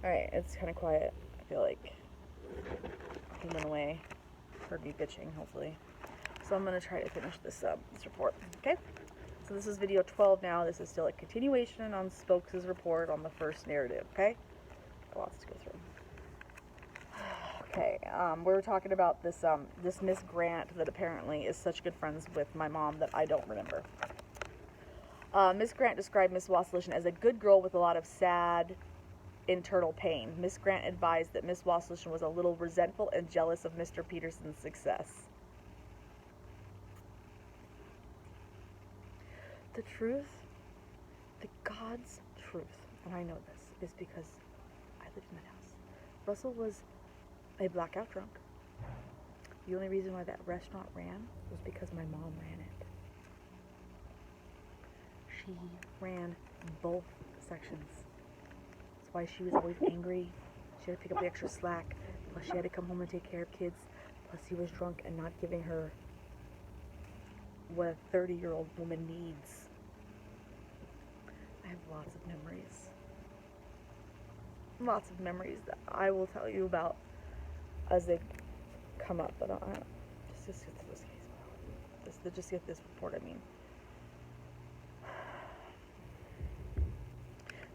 Alright, it's kind of quiet. I feel like he went away. Heard me bitching, hopefully. So I'm going to try to finish this report. Okay? So this is video 12 now. This is still a continuation on Spokes' report on the first narrative. Okay? Got lots to go through. Okay, we were talking about this this Miss Grant that apparently is such good friends with my mom that I don't remember. Miss Grant described Miss Wasserlichen as a good girl with a lot of sad internal pain. Miss Grant advised that Miss Wasserlichen was a little resentful and jealous of Mr. Peterson's success. The truth, the God's truth, and I know this, is because I lived in that house. Russell was a blackout drunk. The only reason why that restaurant ran was because my mom ran it. She ran both sections. That's why she was always angry. She had to pick up the extra slack. Plus she had to come home and take care of kids. Plus he was drunk and not giving her what a 30-year-old woman needs. I have lots of memories. Lots of memories that I will tell you about as they come up, but just get to this case. Just get this report, I mean.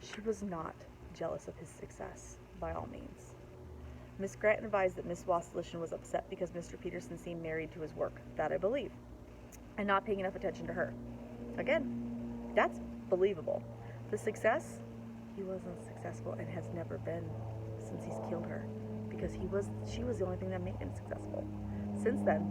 She was not jealous of his success, by all means. Miss Grant advised that Miss Wasserlichen was upset because Mr. Peterson seemed married to his work, that I believe, and not paying enough attention to her. Again, that's believable. The success, he wasn't successful and has never been since he's killed her. Because she was the only thing that made him successful. Since then,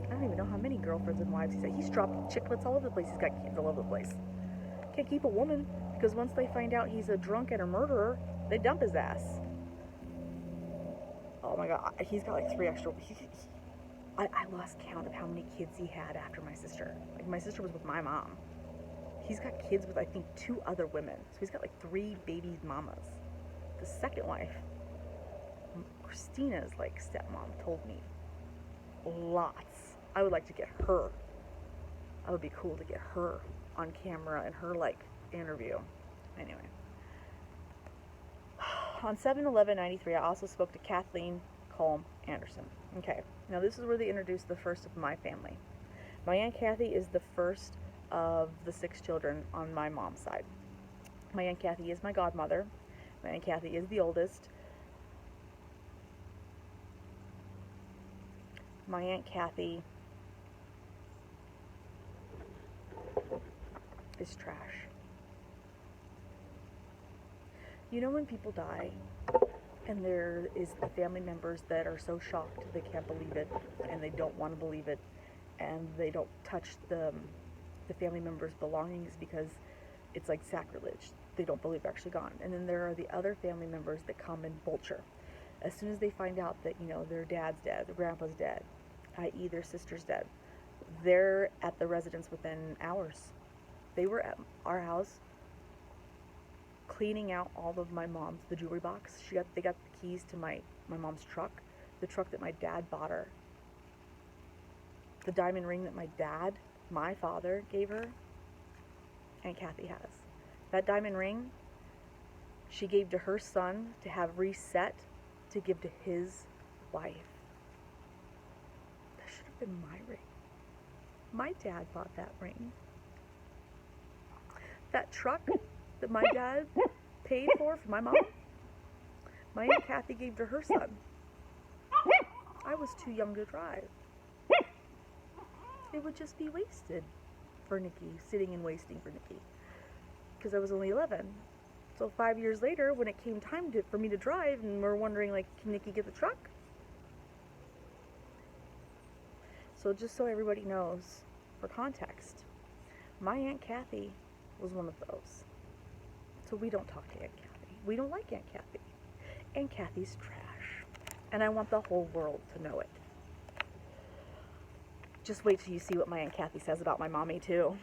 I don't even know how many girlfriends and wives he's had. He's dropped chicklets all over the place. He's got kids all over the place. Can't keep a woman, because once they find out he's a drunk and a murderer, they dump his ass. Oh my god, he's got like 3 extra. I lost count of how many kids he had after my sister. Like, my sister was with my mom. He's got kids with, I think, 2 other women. So he's got like 3 baby mamas. The second wife, Christina's like stepmom, told me lots. I would like to get her. I would be cool to get her on camera and her like interview. Anyway, on 7/11/93, I also spoke to Kathleen Colm Anderson. Okay, now this is where they introduced the first of my family. My Aunt Kathy is the first of the 6 children on my mom's side. My Aunt Kathy is my godmother. My Aunt Kathy is the oldest. My Aunt Kathy is trash. You know when people die and there is the family members that are so shocked they can't believe it and they don't want to believe it and they don't touch the family members' belongings because it's like sacrilege. They don't believe they're actually gone. And then there are the other family members that come and vulture. As soon as they find out that, you know, their dad's dead, their grandpa's dead, i.e. their sister's dead, they're at the residence within hours. They were at our house cleaning out all of my mom's, the jewelry box. They got the keys to my mom's truck, the truck that my dad bought her. The diamond ring that my father, gave her, Aunt Kathy has. That diamond ring, she gave to her son to have reset to give to his wife. That should have been my ring. My dad bought that ring. That truck that my dad paid for my mom, my Aunt Kathy gave to her son. I was too young to drive. It would just be wasted for Nikki, sitting and wasting for Nikki. Because I was only 11. So 5 years later, when it came time for me to drive, and we're wondering, like, can Nikki get the truck? So just so everybody knows, for context, my Aunt Kathy was one of those. So we don't talk to Aunt Kathy. We don't like Aunt Kathy. Aunt Kathy's trash. And I want the whole world to know it. Just wait till you see what my Aunt Kathy says about my mommy, too.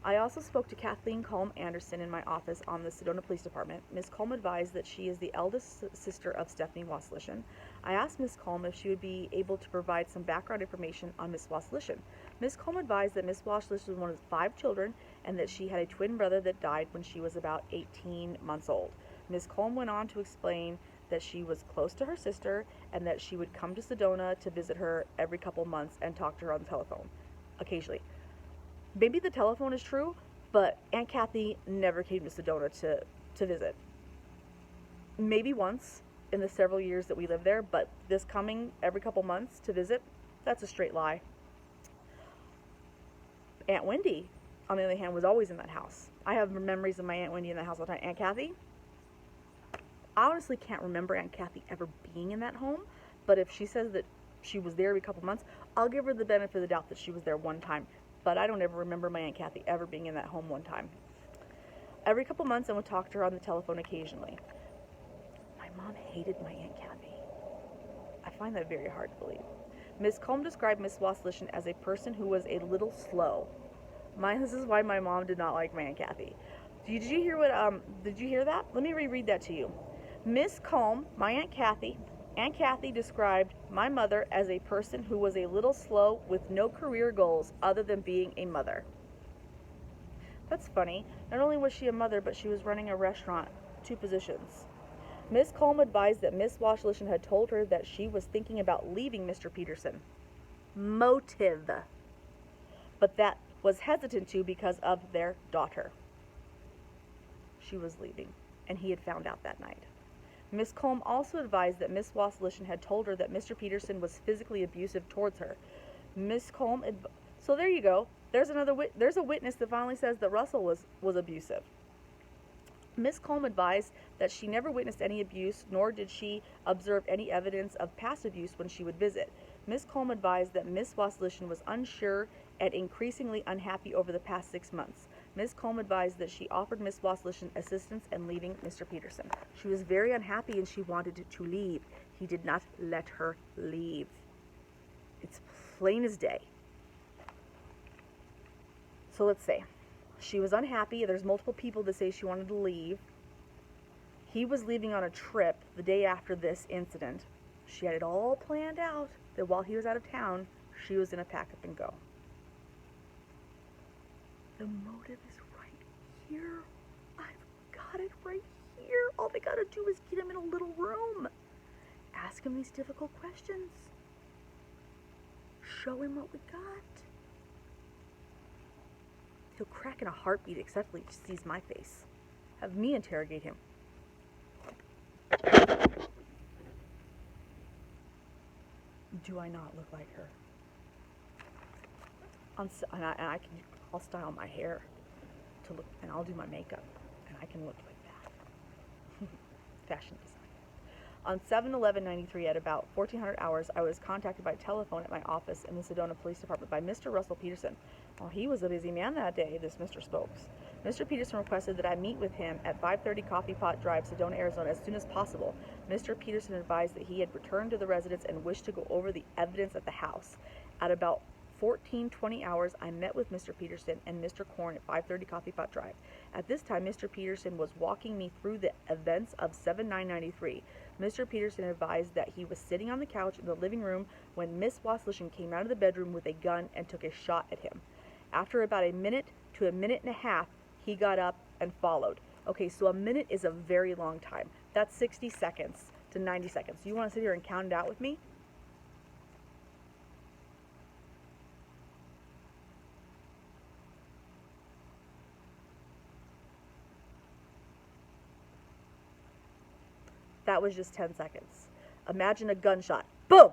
I also spoke to Kathleen Colm Anderson in my office on the Sedona Police Department. Ms. Colm advised that she is the eldest sister of Stephanie Wasserlichen. I asked Ms. Colm if she would be able to provide some background information on Ms. Wasserlichen. Ms. Colm advised that Ms. Wasserlichen was one of 5 children and that she had a twin brother that died when she was about 18 months old. Miss Colm went on to explain that she was close to her sister and that she would come to Sedona to visit her every couple months and talk to her on the telephone occasionally. Maybe the telephone is true, but Aunt Kathy never came to Sedona to visit. Maybe once in the several years that we lived there, but this coming every couple months to visit, that's a straight lie. Aunt Wendy, on the other hand, was always in that house. I have memories of my Aunt Wendy in that house all the time. Aunt Kathy, I honestly can't remember Aunt Kathy ever being in that home, but if she says that she was there every couple months, I'll give her the benefit of the doubt that she was there one time. But I don't ever remember my Aunt Kathy ever being in that home one time. Every couple months, I would talk to her on the telephone occasionally. My mom hated my Aunt Kathy. I find that very hard to believe. Miss Colm described Miss Waslishin as a person who was a little slow. This is why my mom did not like my Aunt Kathy. Did you hear that? Let me reread that to you. Miss Colm, my Aunt Kathy described my mother as a person who was a little slow with no career goals other than being a mother. That's funny. Not only was she a mother, but she was running a restaurant, 2 positions. Miss Colm advised that Miss Waslishin had told her that she was thinking about leaving Mr. Peterson. Motive. But that was hesitant to because of their daughter. She was leaving, and he had found out that night. Miss Colm also advised that Miss Waslishin had told her that Mr. Peterson was physically abusive towards her. Miss Colm, so there you go. There's a witness that finally says that Russell was abusive. Miss Colm advised that she never witnessed any abuse, nor did she observe any evidence of past abuse when she would visit. Miss Colm advised that Miss Waslishin was unsure and increasingly unhappy over the past 6 months. Miss Colm advised that she offered Miss Waslishin assistance in leaving Mr. Peterson. She was very unhappy and she wanted to leave. He did not let her leave. It's plain as day. So let's say she was unhappy. There's multiple people that say she wanted to leave. He was leaving on a trip the day after this incident. She had it all planned out that while he was out of town, she was going to pack up and go. The motive is right here. I've got it right here. All they got to do is get him in a little room. Ask him these difficult questions. Show him what we got. He'll crack in a heartbeat except when he sees my face. Have me interrogate him. Do I not look like her? I'll style my hair to look, and I'll do my makeup, and I can look like that. Fashion design. On 7/11/93 at about 1400 hours, I was contacted by telephone at my office in the Sedona Police Department by Mr. Russell Peterson. Well, he was a busy man that day, this Mr. Spokes. Mr. Peterson requested that I meet with him at 530 Coffee Pot Drive, Sedona, Arizona, as soon as possible. Mr. Peterson advised that he had returned to the residence and wished to go over the evidence at the house. At about 14:20 hours, I met with Mr. Peterson and Mr. Korn at 530 Coffee Pot Drive. At this time, Mr. Peterson was walking me through the events of 7/9/93. Mr. Peterson advised that he was sitting on the couch in the living room when Miss Waslishin came out of the bedroom with a gun and took a shot at him. After about a minute to a minute and a half, he got up and followed. Okay, so a minute is a very long time. That's 60 seconds to 90 seconds. You want to sit here and count it out with me? That was just 10 seconds. Imagine a gunshot. Boom!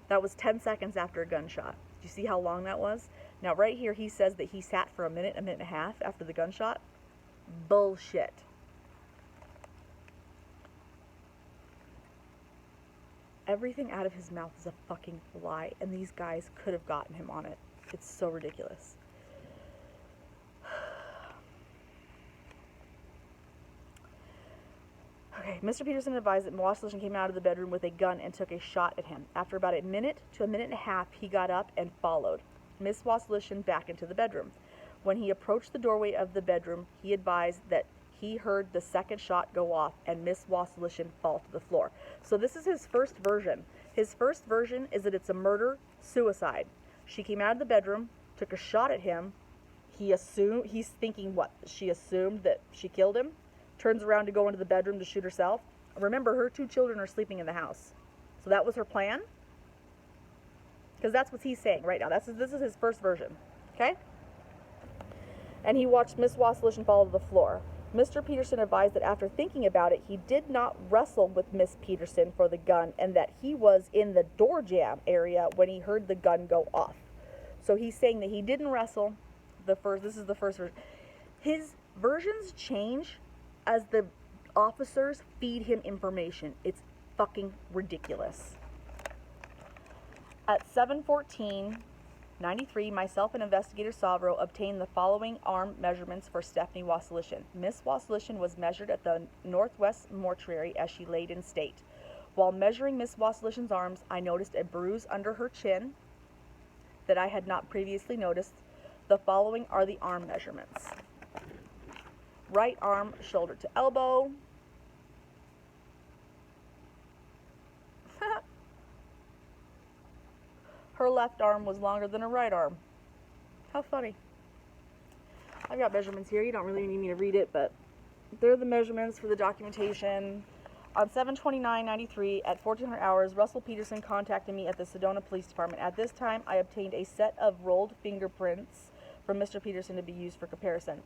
That was 10 seconds after a gunshot. Do you see how long that was? Now right here he says that he sat for a minute and a half after the gunshot. Bullshit. Everything out of his mouth is a fucking lie, and these guys could have gotten him on it. It's so ridiculous. Okay, Mr. Peterson advised that Waslishin came out of the bedroom with a gun and took a shot at him. After about a minute to a minute and a half, he got up and followed Miss Waslishin back into the bedroom. When he approached the doorway of the bedroom, he advised that he heard the second shot go off and Miss Wassilishin fall to the floor. So this is his first version. His first version is that it's a murder-suicide. She came out of the bedroom, took a shot at him. He's thinking what? She assumed that she killed him, turns around to go into the bedroom to shoot herself. Remember, her 2 children are sleeping in the house. So that was her plan? Because that's what he's saying right now. This is his first version. Okay? And he watched Miss Wassilishin fall to the floor. Mr. Peterson advised that after thinking about it, he did not wrestle with Miss Peterson for the gun and that he was in the door jamb area when he heard the gun go off. So he's saying that he didn't wrestle. This is the first version. His versions change as the officers feed him information. It's fucking ridiculous. At 7:14:93, myself and Investigator Savro obtained the following arm measurements for Stephanie Wassilishin. Miss Wassilishin was measured at the Northwest Mortuary as she laid in state. While measuring Miss Wassilishin's arms, I noticed a bruise under her chin that I had not previously noticed. The following are the arm measurements. Right arm, shoulder to elbow. Her left arm was longer than her right arm. How funny. I've got measurements here. You don't really need me to read it, but they're the measurements for the documentation. On 7/29/93 at 1400 hours, Russell Peterson contacted me at the Sedona Police Department. At this time, I obtained a set of rolled fingerprints from Mr. Peterson to be used for comparison.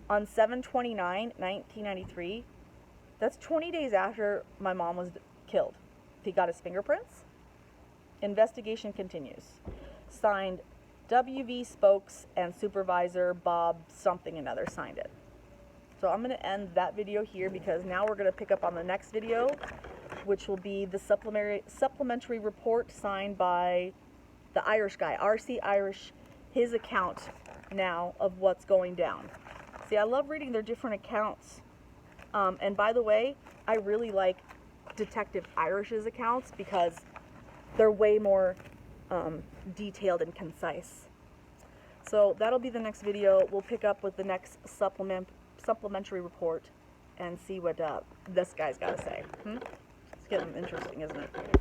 On 7/29/1993, that's 20 days after my mom was killed, he got his fingerprints. Investigation continues. Signed, W.V. Spokes and Supervisor Bob something another signed it. So I'm going to end that video here because now we're going to pick up on the next video, which will be the supplementary report signed by the Irish guy, R.C. Irish, his account now of what's going down. See, I love reading their different accounts. And by the way, I really like Detective Irish's accounts because they're way more detailed and concise. So that'll be the next video. We'll pick up with the next supplementary report and see what this guy's got to say. It's getting interesting, isn't it?